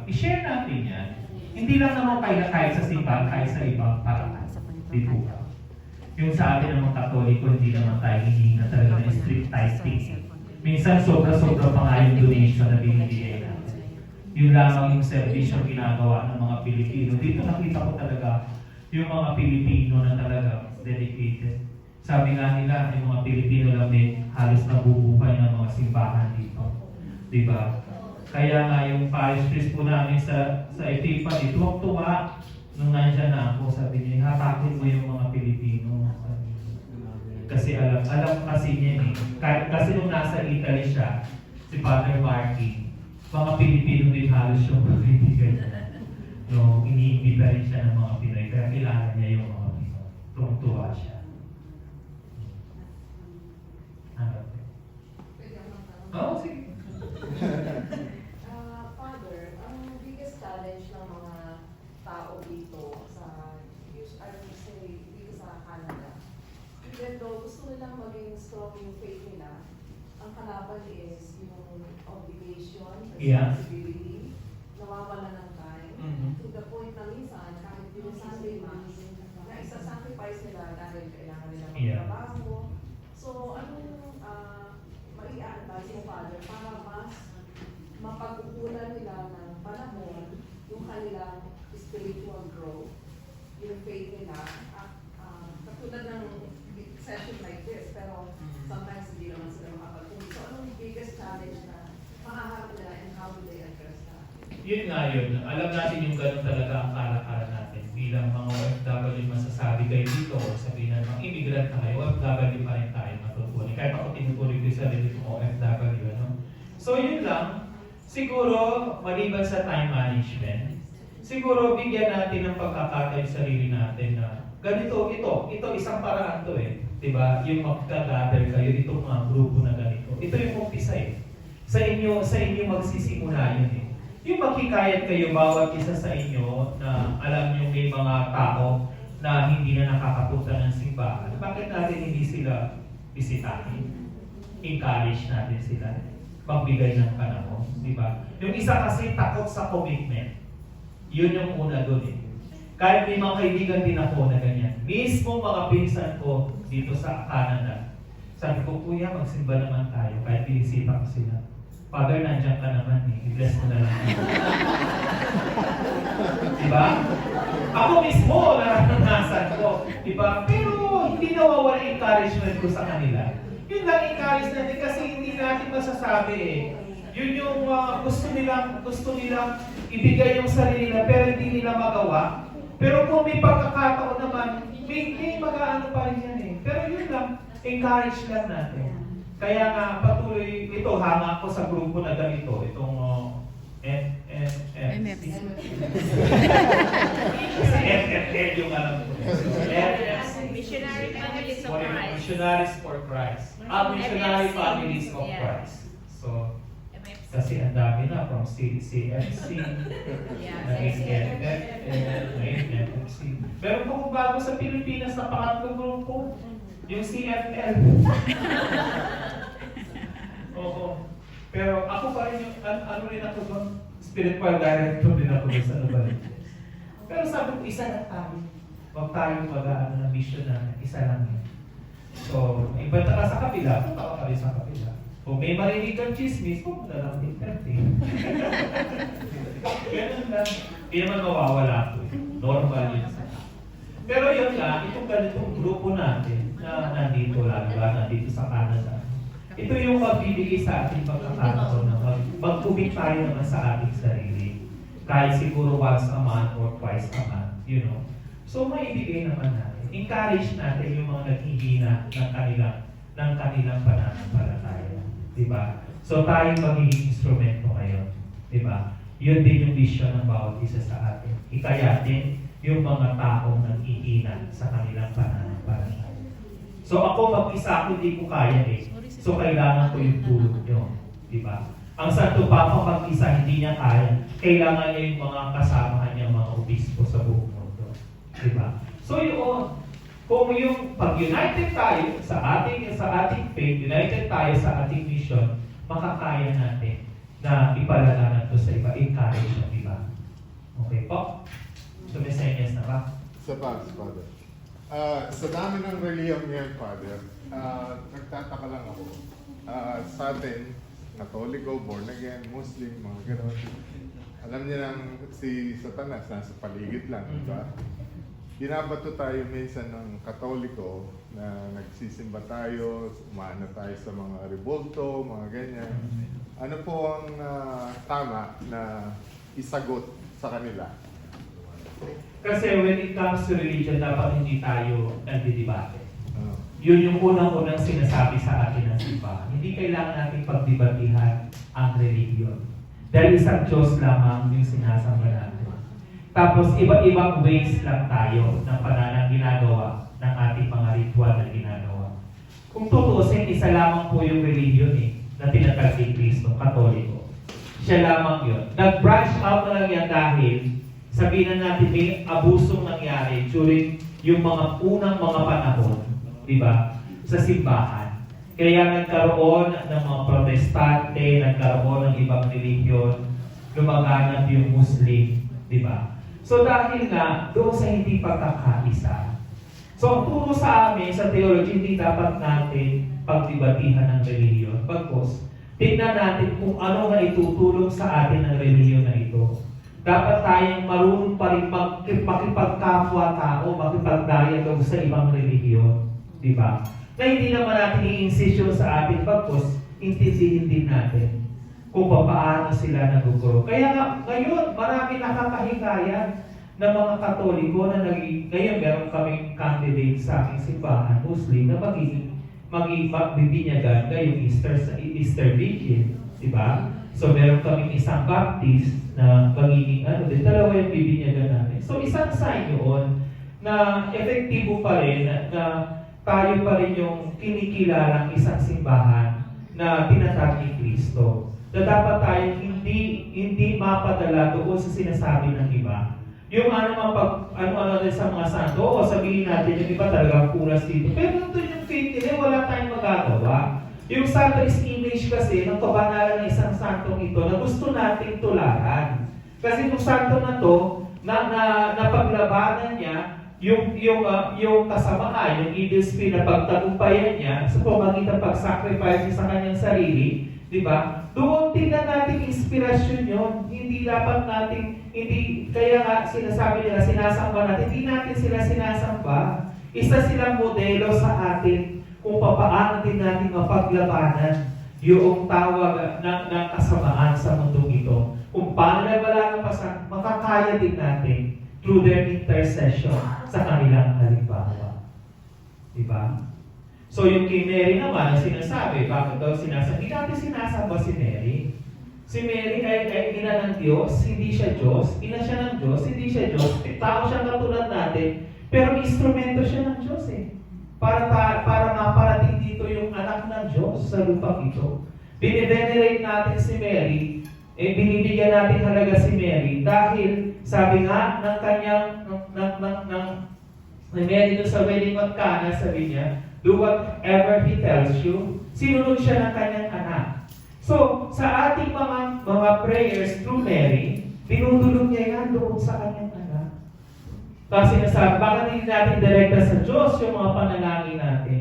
I-share natin yan. Hindi lang naman kahit sa simbahan, kahit sa ibang paraan. Di po ba? Yung sa atin naman Katoliko, hindi naman tayo hindi na talaga na strict typing. Minsan sobra-sobra pa nga yung donation na binibigay natin. Yun lamang yung service yung ginagawa ng mga Pilipino. Dito nakita ko talaga yung mga Pilipino na talaga dedicated. Sabi nga nila, yung mga Pilipino lang din halos nabubuhay ng mga simbahan dito. Diba? Kaya nga yung parish priest po namin sa Epiphany, tuwag-tuwa nung nandyan na ako, sabi niya, hatakin mo yung mga Pilipino. Kasi alam kasi niya eh. Kasi nung nasa Italy siya, si Father Marky, mga Pilipino din halos yung kaibigan. No, iniimbita rin siya ng mga Pinoy, kaya kilala niya yung mga Pinoy. Tuwang-tuwa siya. Oo, sige. Father, ang biggest challenge ng mga tao dito sa, I would say, dito sa Canada, even though gusto nilang maging strong yung faith nila, ang kalaban is yung obligation, responsibility, nawawala ng time, to the point na minsan, kahit yung Sunday Mass, na isa-sacrifice nila dahil kailangan nila magtrabaho. So, anong mai-advise mo, Father, para mas mapag-ukulan nila ng panahon yung kanilang spiritual growth, yung faith nila, katulad ng session like this, pero sometimes hindi naman sila makapag-uwi. So, anong biggest challenge na makaharap nila and how do they address that? Yun nga yun. Alam natin yung ganun talaga ang kalakaran natin. Bilang mga OFW masasabi kayo dito, sabihin na mga immigrant na kayo, OFW pa rin tayo matutunin. Kahit ako tinutuloy ko yung sarili kong OFW. Ano? So yun lang. Siguro, maliban sa time management, siguro bigyan natin ng pagkakataon yung sarili natin na ganito, ito isang paraan to eh. Diba? Yung magka-gather kayo, itong mga grupo na ganito. Ito yung umpisa eh. Sa inyo magsisimula yun eh. Yung makikayat kayo bawat isa sa inyo na alam nyo may mga tao na hindi na nakakapunta ng simbahan. Bakit natin hindi sila bisitahin? Encourage natin sila. Magbigay ng panahon. Diba? Yung isa kasi takot sa commitment. Yun yung una doon eh. Kahit may mga kaibigan din ako na ganyan. Mismo mga pinsan ko dito sa Canada. Sabi ko, Kuya, magsimba naman tayo. Kahit pinisita ko sila. Father, nandiyan ka naman eh. I-bless mo na lang. Diba? Ako mismo, naranasan ko. Diba? Pero hindi nawawala yung encouragement ko sa kanila. Yun lang encourage natin kasi hindi natin masasabi eh. Yun yung gusto nilang ibigay yung sarili nila pero hindi nila magawa. Pero kung may pagkakataon naman, may mag-aano pa rin yan eh. Pero yun lang, encourage lang natin. Kaya nga patuloy, ito hanga ko sa grupo na ganito, itong MFC. Kasi FFL yung alam ko. Missionary Families of Christ. Missionaries for Christ. Missionary Families of Christ. So, kasi ang dami na from CFC, naging FFL, naging FFC. Meron pa kung bago sa Pilipinas na pangatlong grupo, yung CFL. Oo. Pero ako pa rin yung, ano rin ako doon, spiritual director din ako doon sa Novaliches. Pero sabi ko, isa na tayo. Huwag tayong mag-aano ng mission na isa lang yun. So, iba ka sa kapila, punta ka rin sa kapila. Kung may marinig kang chismis, huwag na lang entertain. Ganun lang. Hindi naman mawawala ito. Normal yun. Pero yun lang, itong ganitong grupo natin na nandito lang, nandito sa Canada. Ito yung magbibigay sa ating pagkakataon na mag-commit tayo naman sa ating sarili. Kahit siguro once a month or twice a month, you know. So maibigay naman natin. Encourage natin yung mga naghihina ng kanilang pananampalataya. Diba? So tayo magiging instrumento ngayon. Diba? Yun din yung vision ng bawat isa sa atin. Ikayatin yung mga taong nag-iina sa kanilang pananampalataya. So ako mag-isa ako, hindi ko kaya eh. So kailangan ko yung tulong nyo. Diba? Ang Santo Papa mag-isa, hindi niya kaya. Kailangan niya yung mga kasamahan niya, mga obispo sa buong mundo. Diba? So yun, kung yung pag-united tayo sa ating faith, united tayo sa ating mission, makakaya natin na ipalalanan to sa iba. Encourage ng iba. Po? Sumisenyas na ba? Father. Sa dami ng reliyon ngayon, Father, nagtataka lang ako. Sa atin, Katoliko, born again, Muslim, mga gano'n. Alam niyo lang si Satanas, nasa paligid lang, di ba? Binabato tayo minsan ng Katoliko na nagsisimba tayo, umaano tayo sa mga rebulto, mga ganyan. Ano po ang tama na isagot sa kanila? Kasi when it comes to religion, dapat hindi tayo nagdidebate. Ano? Yun yung unang-unang sinasabi sa atin ng simbahan. Hindi kailangan natin pagdebatihan ang religion. Dahil isang Diyos lamang yung sinasamba natin. Tapos iba-ibang ways lang tayo ng pananang ginagawa ng ating mga ritual na ginagawa. Kung tutuusin, isa lamang po yung religion na tinatag ni Kristo, Katoliko. Siya lamang yun. Nag-branch out na lang yan dahil sabihin na natin may abusong nangyari during yung mga unang mga panahon, di ba, sa simbahan. Kaya nagkaroon ng mga protestante, nagkaroon ng ibang religion, lumaganap yung Muslim, di ba? So dahil nga, doon sa hindi pagkakaisa. So ang turo sa amin, sa theology, hindi dapat natin pagdebatihan ng religion. Pagkos, tingnan natin kung ano na itutulong sa atin ng religion na ito. Dapat tayong marunong pa rin makipagkapwa-tao, makipag-dialogue sa ibang relihiyon. Di ba? Na hindi naman natin i-insist sa atin, pagkos, intindihin din natin kung paano sila naguguro. Kaya nga, ngayon, marami nakakahikayan ng mga Katoliko na ngayon meron kaming candidate sa aming simbahan, Muslim, na magbibinyagan ngayong Easter Vigil. Di ba? So meron kaming isang Baptist na magiging dalawa yung bibinyagan natin. So isang sign yun na epektibo pa rin na tayo pa rin yung kinikilalang isang simbahan na tinatag ni Kristo. Na dapat tayo hindi mapadala doon sa sinasabi ng iba. Yung ano din sa mga santo, o sabihin natin yung iba talagang puras dito. Pero nandun yung faith nila, wala tayong magagawa. Yung santo is image kasi ng kabanalan ng isang santong ito na gusto nating tularan. Kasi yung santo na to, na paglabanan niya, yung kasamaan, yung evil spirit na pagtagumpayan niya sa pamagitan pag-sacrifice sa kanyang sarili, di ba? Doon tingnan natin inspirasyon yon. Hindi dapat natin, kaya nga sinasabi nila, sinasamba natin, hindi natin sila sinasamba. Isa silang modelo sa atin kung paano din natin mapaglabanan yung tawag ng kasamaan sa mundong ito. Kung paano na malalampasan, makakaya din natin through their intercession sa kanilang halimbawa. Diba? So yung kay Mary naman, ang sinasabi, bakit daw sinasabi? Hindi natin sinasamba si Mary. Si Mary ay ina ng Diyos, hindi siya Diyos. Ina siya ng Diyos, hindi siya Diyos. Tao siya katulad natin, pero instrumento siya ng Diyos para maparating dito yung anak ng Diyos sa lupang ito. Binivenerate natin si Mary, binibigyan natin halaga si Mary dahil sabi nga ng kanyang ni Mary doon sa wedding at Cana, sabi niya, do whatever he tells you. Sinunod siya ng kanyang anak. So, sa ating mga prayers through Mary, binudulog niya yan doon sa kanyang anak. Kasi sinasabi, bakit hindi natin direkta sa Diyos yung mga panalangin natin?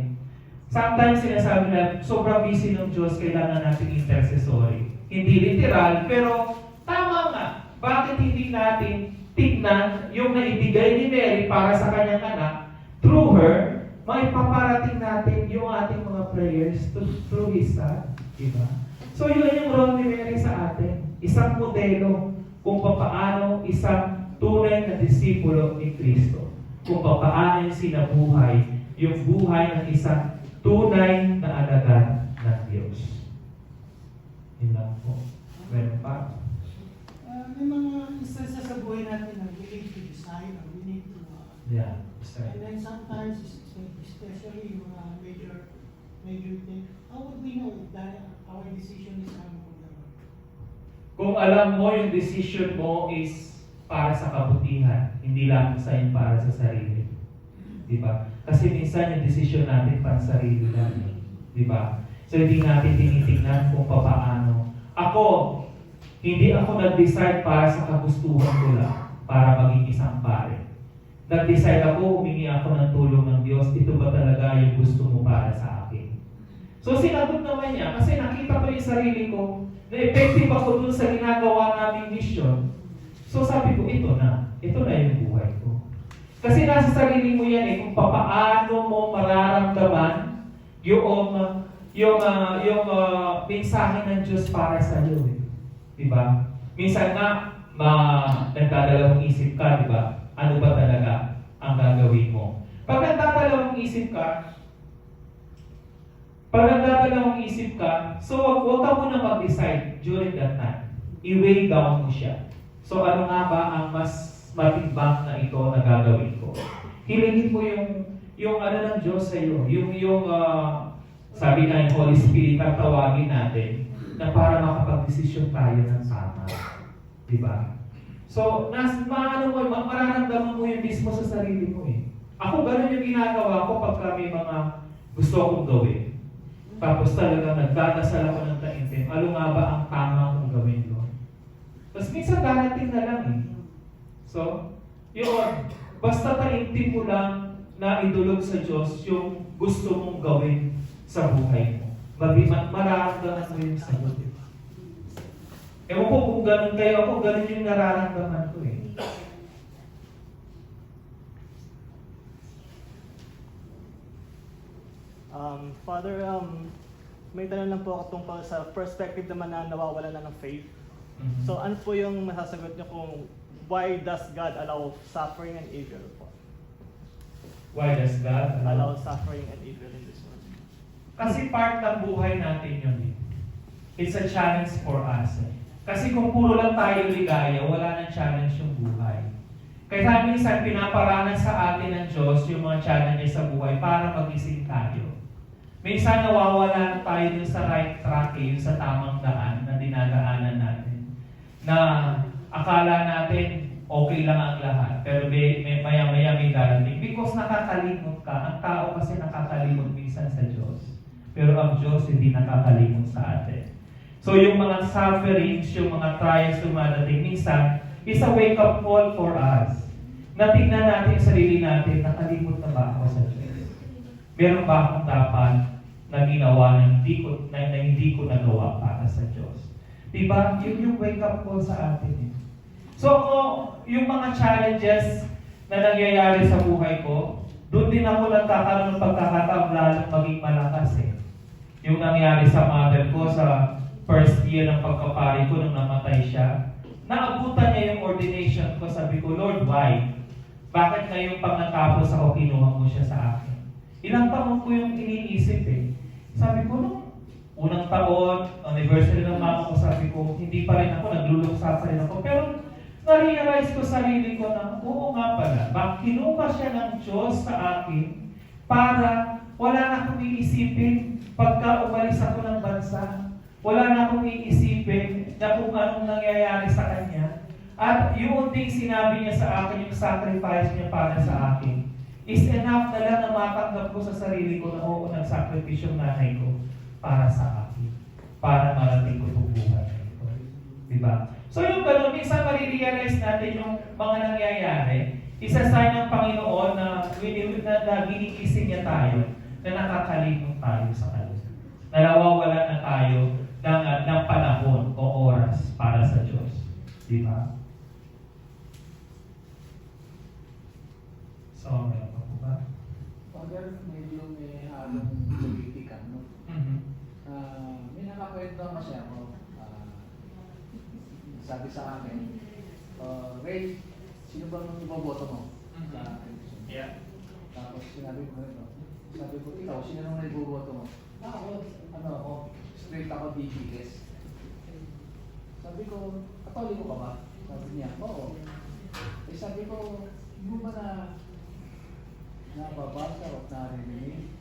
Sometimes sinasabi na sobrang busy ng Diyos, kailangan natin intercessory. Hindi literal, pero tama nga. Bakit hindi natin tignan yung naibigay ni Mary para sa kanyang anak? Through her, maipaparating natin yung ating mga prayers through His Son. Diba? So yun yung role ni Mary sa atin. Isang modelo kung paano isang tunay na disipulo ni Kristo. Kung paano yung sinabuhay yung buhay ng isang tunay na alagad ng Diyos. Yun lang po. Meron pa? May mga instances sa buhay natin na we need to decide or we need to Yeah. and then sometimes, especially yung major thing, how would we know that our decision is coming from the Lord? Kung alam mo yung decision mo is para sa kabutihan, hindi lang sa para sa sarili. Diba? Kasi minsan yung decision natin para sa sarili lang. Diba? So hindi natin tinitingnan kung paano. Hindi ako nag-decide para sa kagustuhan ko lang. para maging isang pare. Nag-decide ako, humingi ako ng tulong ng Diyos, ito ba talaga yung gusto mo para sa akin? So sinagot naman niya, kasi nakita ko yung sarili ko, na effective ako dun sa ginagawa naming mission. So sabi ko, ito na yung buhay ko. Kasi nasa sarili mo yan kung paano mo mararamdaman yung mensahe ng Diyos para sa iyo. Diba? Minsan nga, nagdadalawang isip ka, diba? Ano ba talaga ang gagawin mo? Pag nagdadalawang isip ka, so wag ka muna mag-decide during that time. I-weigh down mo siya. So ano nga ba ang mas matimbang na ito na gagawin ko? Hilingin mo yung ano ng Diyos sa iyo, sabi nga yung Holy Spirit ang tawagin natin na para makapag-desisyon tayo ng tama. Diba? So, mararamdaman mo yun mismo sa sarili mo eh. Ako, ganun yung ginagawa ko pagka may mga gusto akong gawin. Tapos talaga nagdadasal ako ng taimtim. Ano nga ba ang tama kong gawin doon? Tapos minsan darating na lang eh. So, yun. Basta taimtim mo lang na idulog sa Diyos yung gusto mong gawin sa buhay mo. Mararamdaman mo yung sagot. Ewan ko kung ganun kayo ako, ganun yung nararamdaman ko eh. Father, may tanong lang po ako tungkol sa perspective naman na nawawala na ng faith. Mhm. So ano po yung masasagot niyo kung why does God allow suffering and evil po? Why does God Allow suffering and evil in this world? Kasi part ng buhay natin yun eh. It's a challenge for us eh. Kasi kung puro lang tayo ligaya, wala nang challenge yung buhay. Kaya minsan pinaparanas sa atin ng Diyos yung mga challenges sa buhay para magising tayo. Minsan nawawala tayo dun sa right track yung sa tamang daan na dinadaanan natin. Na akala natin okay lang ang lahat, pero maya-maya may darating. Because nakakalimot ka. Ang tao kasi nakakalimot minsan sa Diyos. Pero ang Diyos hindi nakakalimot sa atin. So yung mga sufferings, yung mga trials dumadating, minsan, is a wake-up call for us. Na tingnan natin yung sarili natin, nakalimot na ba ako sa Diyos? Meron ba akong dapat na ginawa na hindi ko nagawa para sa Diyos? Diba? Yun yung wake-up call sa atin. So yung mga challenges na nangyayari sa buhay ko, doon din ako nagkakaroon ng pagkakataon lalong maging malakas eh. Yung nangyari sa mother ko sa first year ng pagkapari ko nung namatay siya, naabutan niya yung ordination ko. Sabi ko, Lord, why? Bakit ngayong pag natapos ako, kinuha mo siya sa akin? Ilang taon ko yung iniisip eh. Sabi ko, nung unang taon, anniversary ng mama ko, sabi ko, hindi pa rin ako, nagluluksa pa rin ako. Pero na-realize ko sarili ko na, oo nga pala, kinuha siya ng Diyos sa akin para wala na akong iisipin pagka umalis ako ng bansa. Wala na akong iisipin na kung anong nangyayari sa Kanya. At yung unting sinabi niya sa akin, yung sacrifice niya para sa akin, is enough na lang na matanggap ko sa sarili ko na oo, nag-sacrifice yung nanay ko para sa akin. Para marating ko itong buhay na ito. Diba? So yung ganun, minsan marirealize natin yung mga nangyayari, isa sign ng Panginoon na ginikising niya tayo, na nakakalimot tayo sa Kanya. Na nawawala na tayo ng panahon o oras para sa Diyos. Di ba? So, meron pa po ba? Father, medyo may halong politikan, no? May nakakwento kasi ako. Sabi sa akin, Ray, sino bang iboboto mo? Sa election? Yeah. Tapos sinabi ko ito. Sabi ko, ikaw, sino naman iboboto mo? Ako, straight ako DPS. Sabi ko, Katoliko ka ba? Sabi niya, oo. Eh sabi ko, hindi mo ba nababasa o narinig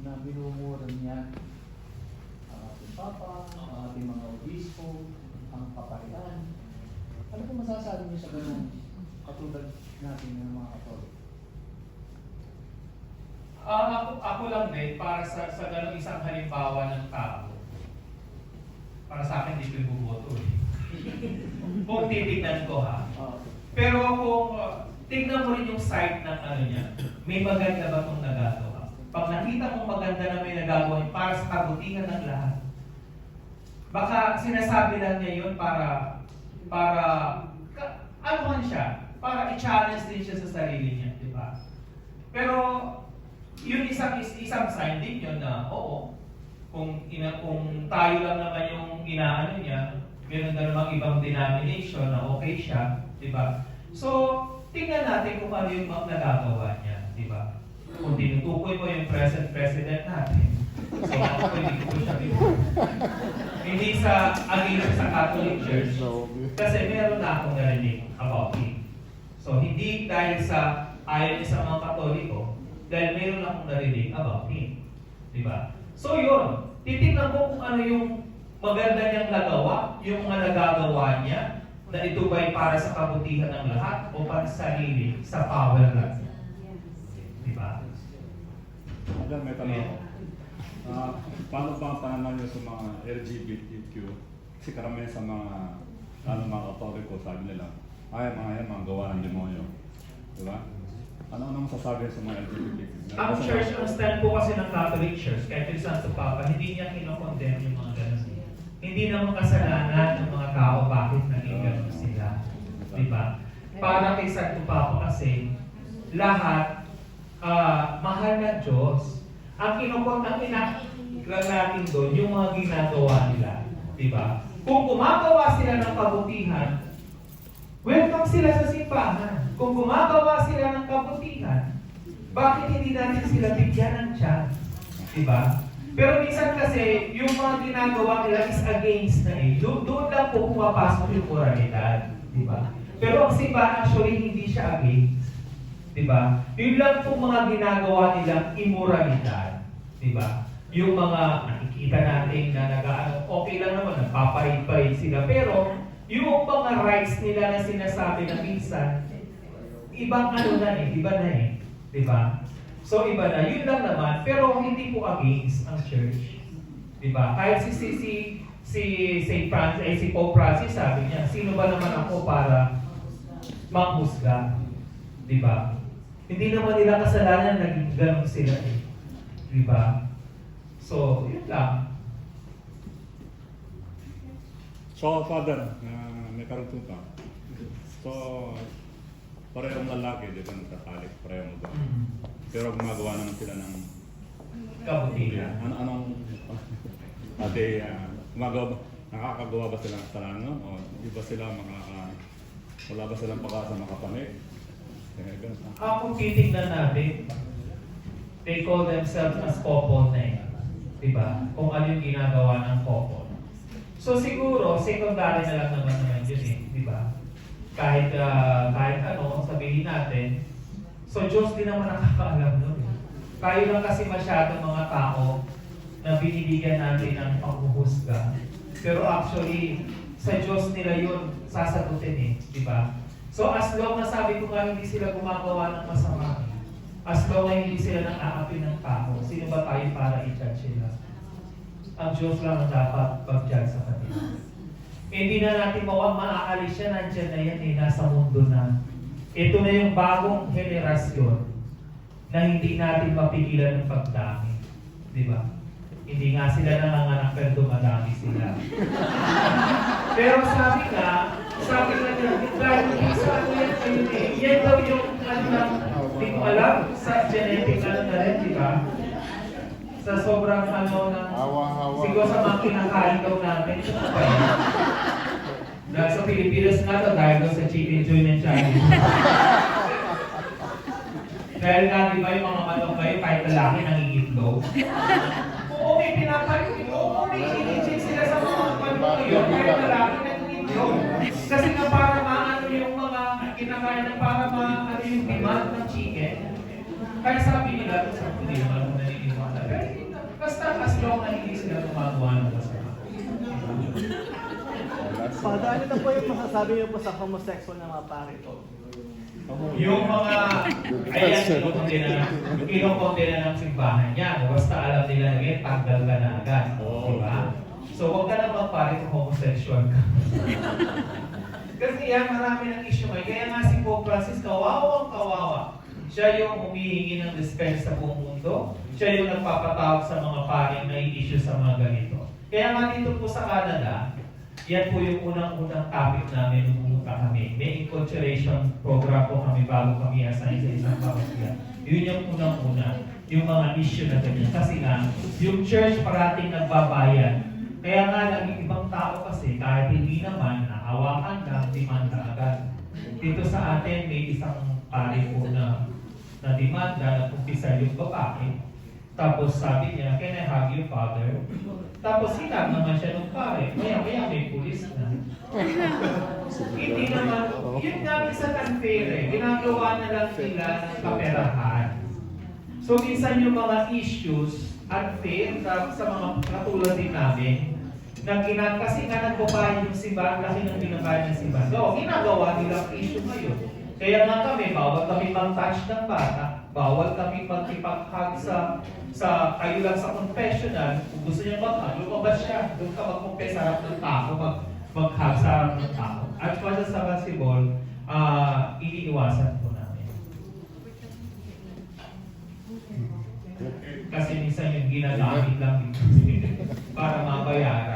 na binumura niya ang ating Papa, ang ating mga obispo, ang paparian. Ano po masasabi niyo sa ganun katulad natin ng mga Katoliko? Ako lang din, para sa ganong isang halimbawa ng tao, para sa akin, hindi ko ibuboto eh. Kung titignan ko ha, Pero kung tignan mo rin yung side ng ano niya, may maganda ba itong nagagawa? Pag nakita mong maganda na may nagagawa para sa kabutihan ng lahat, baka sinasabi lang niya yun para ano man siya, para i-challenge din siya sa sarili niya, di ba? Pero yun isang sign din yun na oo, kung tayo lang naman yung inaano niya, meron na namang ibang denomination na okay siya, di ba? So, tingnan natin kung ano yung nagagawa niya, di ba? Kung tinutukoy mo yung present president natin, so pwede ko siya hindi sa against sa Catholic Church, kasi meron na akong narinig about him. So, hindi dahil sa ayaw sa mga Katoliko, dahil meron akong narinig about him. Di ba? So, yun. Titignan mo kung ano yung maganda niyang nagawa, yung mga nagagawa niya, na ito ba'y para sa kabutihan ng lahat o para sa sarili, sa power lang. Di ba? Alam, may tanong ako. Paano ba ang pananaw niyo sa mga LGBTQ? Kasi karamihan sa mga Katoliko, sabi nila, mga gawa ng demonyo. Diba? Ano masasabi sa mga LGBTQ? Ang church, ang stand po kasi ng Catholic Church, kahit yung Santo Papa, hindi niya kinokondemn yung mga ganun. Hindi naman kasalanan ng mga tao bakit naging ganun sila. Diba? Para kay Santo Papa kasi, lahat mahal ng Diyos. Ang kinokondemn lang natin doon, yung mga ginagawa nila. Diba? Kung gumagawa sila ng kabutihan, welcome sila sa simbahan. Kung gumagawa sila ng kabutihan, bakit hindi natin sila bigyan ng chance? Diba? Pero minsan kasi, yung mga ginagawa nila is against na eh. Doon lang po pumapasok yung moralidad. Diba? Pero ang simbahan actually hindi siya against. Diba? Yun lang po mga ginagawa nilang immoralidad. Diba? Yung mga nakikita natin na okay lang naman, nagpaparid-parid sila. Pero yung mga rights nila na sinasabi na minsan, ibang ano na eh, iba na eh. Diba? So iba na, yun lang naman, pero hindi po against ang church. Diba? Kahit si Pope Francis sabi niya, sino ba naman ako para manghusga? Diba? Hindi naman nila kasalanan na naging ganun sila eh. Diba? So, yun lang. So, Father, may karugtong ka. So, parehong lalaki, di ba nagkatalik, parehong ba? Pero gumagawa naman sila ng Kabutihan. anong nakakagawa ba sila ng kasalanan? O di ba sila wala ba silang pag-asa makapanig? Kung titignan natin, they call themselves as couple na eh. Diba? Kung ano yung ginagawa ng couple. So siguro, secondary na lang naman yun eh. Diba? Kahit ano, sabihin natin, so Diyos din naman nakakaalam nun. Tayo lang kasi masyadong mga tao na binibigyan natin ng panghuhusga. Pero actually, sa Diyos nila yun sasagutin eh. Diba? So as long na sabi ko nga hindi sila gumagawa ng masama, as long na hindi sila nang aapi ng tao, sino ba tayo para i-judge sila? Ang Diyos lang ang dapat mag-judge sa kanila. Hindi na natin maaalis siya, nandiyan na yan eh, nasa mundo na. Ito na yung bagong henerasyon na hindi natin mapigilan ng pagdami. Di ba? Hindi nga sila nanganganak pero dumadami sila. Pero sabi nga nila, dahil isa ano yan kayo eh. Yan daw yung ano lang, hindi ko alam, sa genetic ano na rin, di ba? Sa sobrang ano ng, siguro sa mga kinakain daw namin, ito ba yan? Dahil sa Pilipinas nga to, dahil daw sa chicken joy ng Chinese. Dahil nga, di ba yung mga manok kayo, kahit lalaki nangigitlog? Oo, may pinapalit. Oo, may chinichin sila sa mga manok ngayon, kahit lalaki nangigitlog. Kasi nga para maano yung mga kinakain na para maano yung demand ng chicken. Kaya sabi nila, sa hindi naman ako naniniwala. Pero basta as long na hindi sila gumagawa ng masama. Father, ano na po yung masasabi niyo po sa homosexual na mga pare po? Yung mga, ayan, kinokondena ng simbahan niya. Basta alam nila ngayon, tanggal ka na agad. Diba? So, huwag ka na magpare kung homosexual ka. Kasi yan, marami ng issue ngayon. Kaya nga si Pope Francis, kawawa. Siya yung humihingi ng dispensa sa buong mundo. Siya yung nagpapatawag sa mga paring na issue sa mga ganito. Kaya nga dito po sa Canada, yan po yung unang-unang topic namin nung pumunta kami. May enculturation program po kami bago kami assign sa isang parokya. Yun yung unang-una, yung mga issue na ganyan. Kasi nga, yung church parating nagbabayad. Kaya nga, naging ibang tao kasi, kahit hindi naman, nahawakan lang, demanda agad. Dito sa atin, may isang pari po na demanda na umpisa yung babae. Tapos sabi niya, can I hug you, father? Tapos hinag naman siya ng pare. Maya may pulis na. Hindi naman, yun nga minsan unfair eh. Ginagawa na lang sila ng kaperahan. So minsan yung mga issues, unfair sa mga katulad din namin, na kasi nga nagbabayad yung simbahan, laki ng binabayad ng simbahan. So, ginagawa nilang issue ngayon. Kaya nga kami, bawal kami mag-touch ng bata, bawal kami mag-ipag-hug sa kayo lang sa confessional. Kung gusto niya mag-hug, lumabas siya. Doon ka mag-confess sa harap ng tao, mag-hug sa harap ng tao. At para sa basketball, iniiwasan po namin. Kasi minsan yung ginagamit lang dito para mabayaran.